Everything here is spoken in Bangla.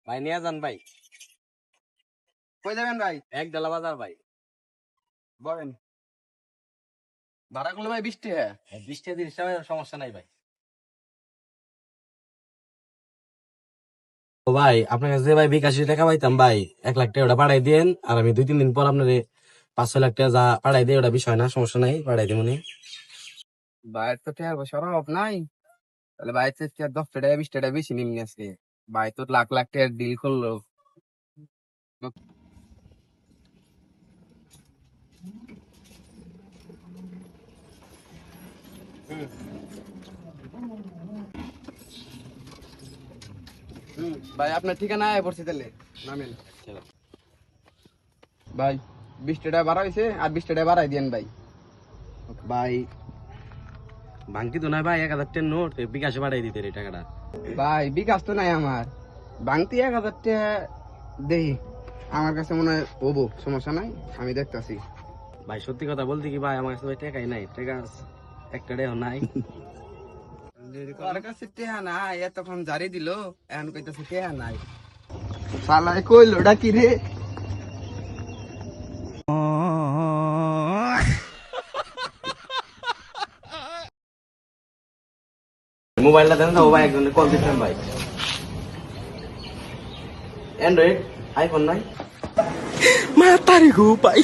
ভাই নিয়ে যান ভাই। কই যাবেন ভাই? এক ডালা বাজার ভাই। বলেন ভাড়া করলে ভাই 20 টাকা। 20-30 টাকা সমস্যা নাই ভাই। ও ভাই আপনার কাছে ভাই বিকাশে টাকা পাইতাম ভাই, 1 লাখ টাকা ওটা পাঠাই দিন, আর আমি 2-3 দিন পর আপনার 5-6 লাখ টাকা যা পাঠাই দিই, ওটা বিষয় না, সমস্যা নাই, পাঠাই দিব নি। ভাইয়ের তো টাকার পয়সার অভাব নাই, তাহলে ভাই তো 10 টাকা 20 টাকা বেশি নিমনি আজকে। ভাই তো লাখ লাখ টাকার ডিল করলো। ভাই আপনার ঠিকানা আয় পড়ছে তাহলে নামেন। ভাই 20 টাকা বাড়া হয়েছে, আর 20 টাকা বাড়াই দিয়েন ভাই। ভাই ভাঙতি তো নাই ভাই, 1000 টাকার নোট, বিকাশে পাঠাই দিতে এই টাকাটা। ভাই বিকাশ তো নাই আমার, ভাঙতি 1000 টাকা দেই আমার কাছে মনে হয় হবো, সমস্যা নাই, আমি দেখতাছি। ভাই সত্যি কথা বলতে কি ভাই, আমার কাছে ভাই টাকাই নাই, টাকা একটা টাকাও নাই। তোর কাছে টেহা নাই, এতক্ষণ জারি দিল, এখন কইতাছে টেহা নাই। শালায় কইলো ওটা কি রে? মোবাইলটা দেন তো ভাই, একজনের কল দিচ্ছেন ভাই। অ্যান্ড্রয়েড, আইফোন নাই? মাতারি গো ভাই।